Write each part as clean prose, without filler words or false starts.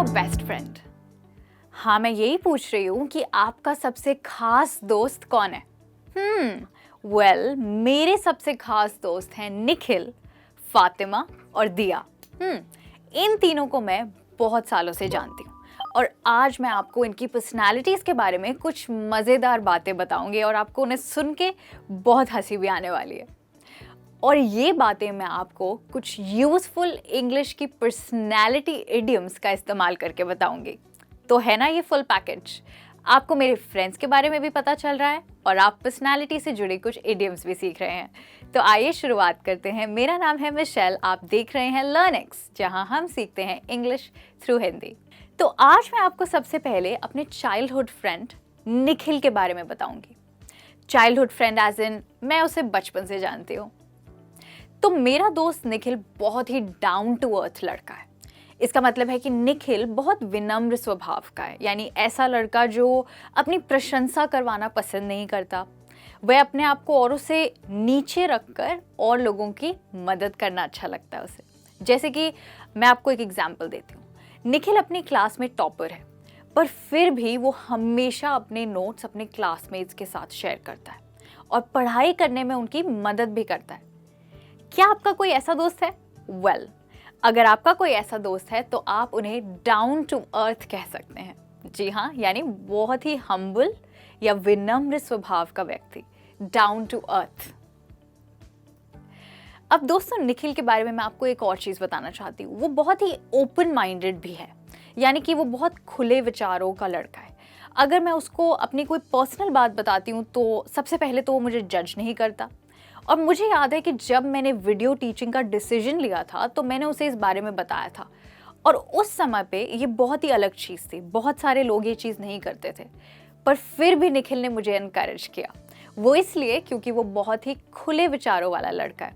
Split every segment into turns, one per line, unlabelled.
Your best friend? हाँ, मैं यही पूछ रही हूँ कि आपका सबसे खास दोस्त कौन है? मेरे सबसे खास दोस्त हैं निखिल, फातिमा और दिया। इन तीनों को मैं बहुत सालों से जानती हूँ और आज मैं आपको इनकी पर्सनालिटीज़ के बारे में कुछ मज़ेदार बातें बताऊंगी और आपको उन्हें सुन के बहुत हंसी भी आने वाली है। और ये बातें मैं आपको कुछ यूज़फुल इंग्लिश की पर्सनैलिटी इडियम्स का इस्तेमाल करके बताऊंगी। तो है ना ये फुल पैकेज? आपको मेरे फ्रेंड्स के बारे में भी पता चल रहा है और आप पर्सनैलिटी से जुड़े कुछ इडियम्स भी सीख रहे हैं। तो आइए शुरुआत करते हैं। मेरा नाम है मिशेल, आप देख रहे हैं लर्निंग्स, जहां हम सीखते हैं इंग्लिश थ्रू हिंदी। तो आज मैं आपको सबसे पहले अपने चाइल्डहुड फ्रेंड निखिल के बारे में बताऊंगी। चाइल्डहुड फ्रेंड एज इन मैं उसे बचपन से जानती हूँ। तो मेरा दोस्त निखिल बहुत ही डाउन टू अर्थ लड़का है। इसका मतलब है कि निखिल बहुत विनम्र स्वभाव का है, यानी ऐसा लड़का जो अपनी प्रशंसा करवाना पसंद नहीं करता। वह अपने आप को औरों से नीचे रखकर और लोगों की मदद करना अच्छा लगता है उसे। जैसे कि मैं आपको एक एग्जांपल देती हूँ। निखिल अपनी क्लास में टॉपर है, पर फिर भी वो हमेशा अपने नोट्स अपने क्लासमेट्स के साथ शेयर करता है और पढ़ाई करने में उनकी मदद भी करता है। क्या आपका कोई ऐसा दोस्त है? अगर आपका कोई ऐसा दोस्त है तो आप उन्हें डाउन टू अर्थ कह सकते हैं। जी हाँ, यानी बहुत ही हम्बल या विनम्र स्वभाव का व्यक्ति, डाउन टू अर्थ। अब दोस्तों, निखिल के बारे में मैं आपको एक और चीज़ बताना चाहती हूँ। वो बहुत ही ओपन माइंडेड भी है, यानी कि वो बहुत खुले विचारों का लड़का है। अगर मैं उसको अपनी कोई पर्सनल बात बताती हूँ तो सबसे पहले तो वो मुझे जज नहीं करता। और मुझे याद है कि जब मैंने वीडियो टीचिंग का डिसीजन लिया था तो मैंने उसे इस बारे में बताया था, और उस समय पे ये बहुत ही अलग चीज़ थी। बहुत सारे लोग ये चीज़ नहीं करते थे, पर फिर भी निखिल ने मुझे एनकरेज किया। वो इसलिए क्योंकि वो बहुत ही खुले विचारों वाला लड़का है।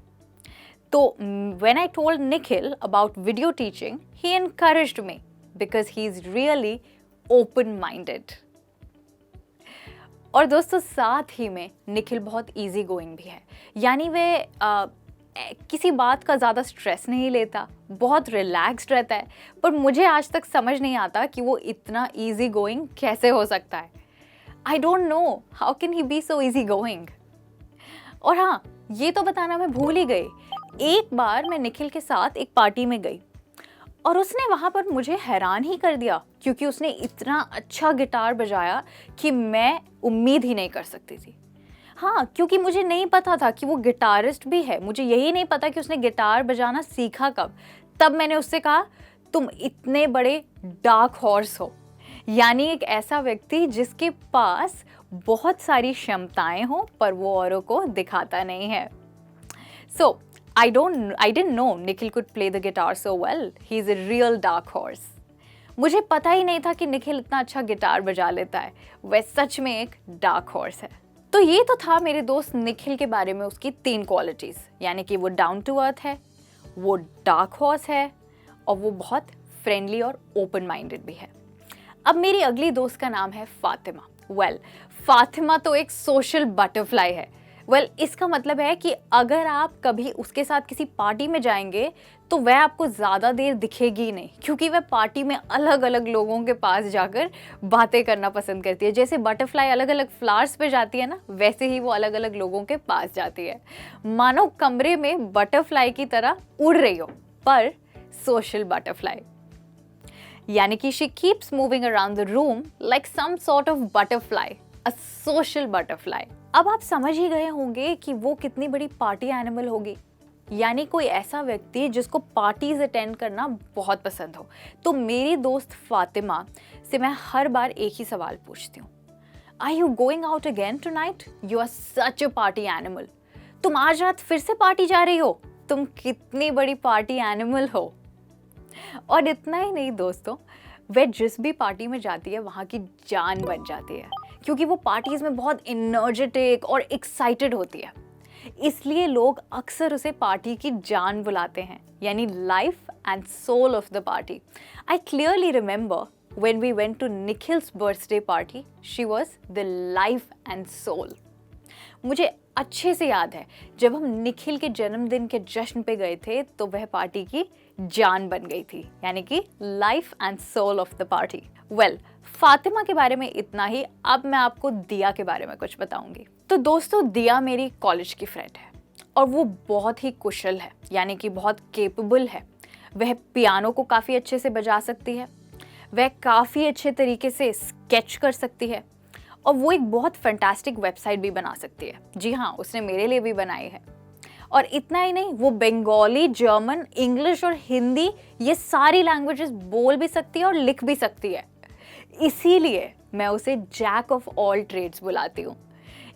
तो when I told Nikhil about video teaching, he encouraged me because he is really open minded. और दोस्तों, साथ ही में निखिल बहुत इजी गोइंग भी है, यानी वे किसी बात का ज़्यादा स्ट्रेस नहीं लेता, बहुत रिलैक्स्ड रहता है। पर मुझे आज तक समझ नहीं आता कि वो इतना इजी गोइंग कैसे हो सकता है। I don't know how can he be so easy going. और हाँ, ये तो बताना मैं भूल ही गई। एक बार मैं निखिल के साथ एक पार्टी में गई और उसने वहाँ पर मुझे हैरान ही कर दिया, क्योंकि उसने इतना अच्छा गिटार बजाया कि मैं उम्मीद ही नहीं कर सकती थी। हाँ, क्योंकि मुझे नहीं पता था कि वो गिटारिस्ट भी है। मुझे यही नहीं पता कि उसने गिटार बजाना सीखा कब। तब मैंने उससे कहा, तुम इतने बड़े डार्क हॉर्स हो, यानी एक ऐसा व्यक्ति जिसके पास बहुत सारी क्षमताएं हो पर वो औरों को दिखाता नहीं है। सो I didn't know Nikhil could play the guitar so well. He's a real dark horse. मुझे पता ही नहीं था कि निखिल इतना अच्छा गिटार बजा लेता है। वह सच में एक डार्क हॉर्स है। तो ये तो था मेरे दोस्त निखिल के बारे में उसकी 3 क्वालिटीज़, यानी कि वो डाउन टू अर्थ है, वो डार्क हॉर्स है और वो बहुत फ्रेंडली और ओपन माइंडेड भी है। अब मेरी अगली दोस्त का नाम है फातिमा। फातिमा तो एक सोशल बटरफ्लाई है। इसका मतलब है कि अगर आप कभी उसके साथ किसी पार्टी में जाएंगे तो वह आपको ज़्यादा देर दिखेगी नहीं, क्योंकि वह पार्टी में अलग अलग लोगों के पास जाकर बातें करना पसंद करती है। जैसे बटरफ्लाई अलग अलग फ्लावर्स पे जाती है ना, वैसे ही वो अलग अलग लोगों के पास जाती है, मानो कमरे में बटरफ्लाई की तरह उड़ रही हो, पर सोशल बटरफ्लाई। यानी कि she keeps moving around the room like some sort of butterfly, a social butterfly. अब आप समझ ही गए होंगे कि वो कितनी बड़ी पार्टी एनिमल होगी, यानी कोई ऐसा व्यक्ति जिसको पार्टीज अटेंड करना बहुत पसंद हो। तो मेरी दोस्त फातिमा से मैं हर बार एक ही सवाल पूछती हूँ, are you going out again tonight? You are such a party animal. तुम आज रात फिर से पार्टी जा रही हो? तुम कितनी बड़ी पार्टी एनिमल हो। और इतना ही नहीं दोस्तों, वह जिस भी पार्टी में जाती है वहाँ की जान बन जाती है, क्योंकि वो पार्टीज में बहुत एनर्जेटिक और एक्साइटेड होती है। इसलिए लोग अक्सर उसे पार्टी की जान बुलाते हैं, यानी life and soul of the party. I clearly remember when we went to Nikhil's birthday party, she was the life and soul. मुझे अच्छे से याद है जब हम निखिल के जन्मदिन के जश्न पे गए थे तो वह पार्टी की जान बन गई थी, यानी कि life and soul of the party. Well, Fatima के बारे में इतना ही। अब मैं आपको दिया के बारे में कुछ बताऊंगी। तो दोस्तों, दिया मेरी कॉलेज की फ्रेंड है और वो बहुत ही कुशल है, यानी कि बहुत केपेबल है। वह पियानो को काफ़ी अच्छे से बजा सकती है, वह काफ़ी अच्छे तरीके से स्केच कर सकती है और वो एक बहुत फैंटास्टिक वेबसाइट भी बना सकती है। जी हाँ, उसने मेरे लिए भी बनाई है। और इतना ही नहीं, वो बंगाली, जर्मन, इंग्लिश और हिंदी ये सारी लैंग्वेजेस बोल भी सकती है और लिख भी सकती है। इसीलिए मैं उसे जैक ऑफ ऑल ट्रेड्स बुलाती हूँ,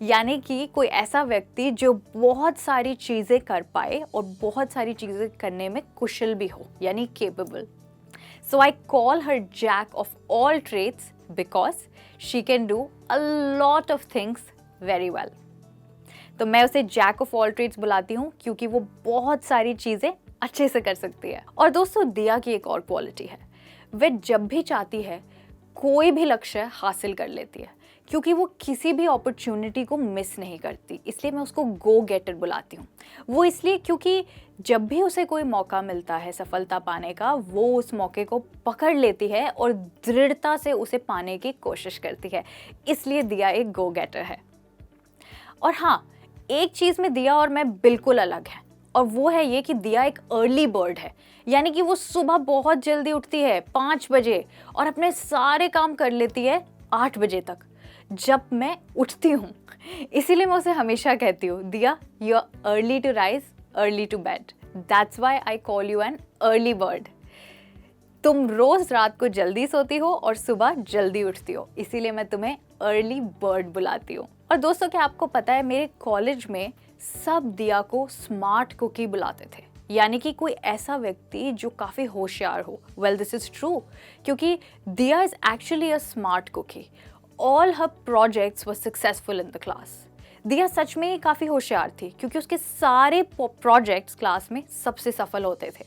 यानी कि कोई ऐसा व्यक्ति जो बहुत सारी चीज़ें कर पाए और बहुत सारी चीज़ें करने में कुशल भी हो, यानी capable. So I call her jack of all trades because she can do a lot of things very well. तो मैं उसे जैक ऑफ ऑल ट्रेड्स बुलाती हूँ क्योंकि वो बहुत सारी चीज़ें अच्छे से कर सकती है। और दोस्तों, दिया की एक और क्वालिटी है, वह जब भी चाहती है कोई भी लक्ष्य हासिल कर लेती है, क्योंकि वो किसी भी अपॉर्चुनिटी को मिस नहीं करती। इसलिए मैं उसको गो गेटर बुलाती हूँ। वो इसलिए क्योंकि जब भी उसे कोई मौका मिलता है सफलता पाने का, वो उस मौके को पकड़ लेती है और दृढ़ता से उसे पाने की कोशिश करती है। इसलिए दिया एक गो गेटर है। और हाँ, एक चीज़ में दिया और मैं बिल्कुल अलग है, और वो है ये कि दिया एक अर्ली बर्ड है, यानी कि वो सुबह बहुत जल्दी उठती है 5 बजे और अपने सारे काम कर लेती है 8 बजे तक, जब मैं उठती हूँ। इसीलिए मैं उसे हमेशा कहती हूँ, Diya, you are early to rise, early to bed, that's why I call you an early bird. तुम रोज रात को जल्दी सोती हो और सुबह जल्दी उठती हो, इसीलिए मैं तुम्हें अर्ली बर्ड बुलाती हूँ। और दोस्तों, क्या आपको पता है, मेरे कॉलेज में सब दिया को स्मार्ट कुकी बुलाते थे, यानी कि कोई ऐसा व्यक्ति जो काफ़ी होशियार हो। वेल, दिस इज़ ट्रू, क्योंकि Diya is actually a smart cookie. All her projects were successful in the class. Diya सच में ही काफ़ी होशियार थी क्योंकि उसके सारे प्रोजेक्ट्स क्लास में सबसे सफल होते थे।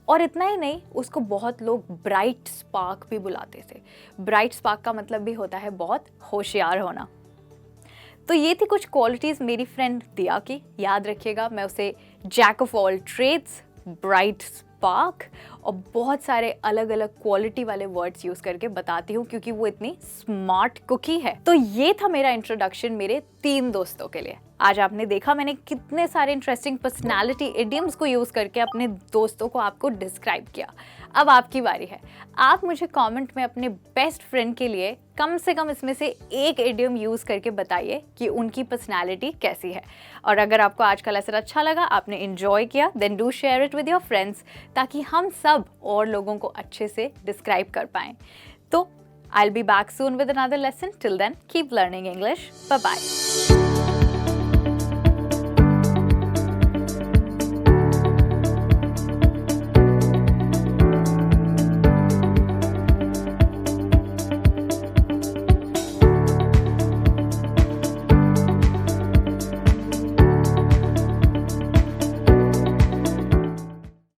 और इतना ही नहीं, उसको बहुत लोग ब्राइट स्पार्क भी बुलाते थे। ब्राइट स्पार्क का मतलब भी होता है बहुत होशियार होना। तो ये थी कुछ क्वालिटीज़ मेरी फ्रेंड दिया की। याद रखिएगा, मैं उसे jack of all trades, bright spark और बहुत सारे अलग अलग क्वालिटी वाले वर्ड्स यूज़ करके बताती हूँ क्योंकि वो इतनी स्मार्ट कुकी है। तो ये था मेरा इंट्रोडक्शन मेरे 3 दोस्तों के लिए। आज आपने देखा मैंने कितने सारे इंटरेस्टिंग पर्सनालिटी इडियम्स को यूज़ करके अपने दोस्तों को आपको डिस्क्राइब किया। अब आपकी बारी है। आप मुझे कमेंट में अपने बेस्ट फ्रेंड के लिए कम से कम इसमें से एक इडियम यूज़ करके बताइए कि उनकी पर्सनालिटी कैसी है। और अगर आपको आज का लेसन अच्छा लगा, आपने एंजॉय किया, then do share it with your friends, ताकि हम सब और लोगों को अच्छे से डिस्क्राइब कर पाएँ। तो I'll be back soon with another lesson. Till then, keep learning English. Bye-bye.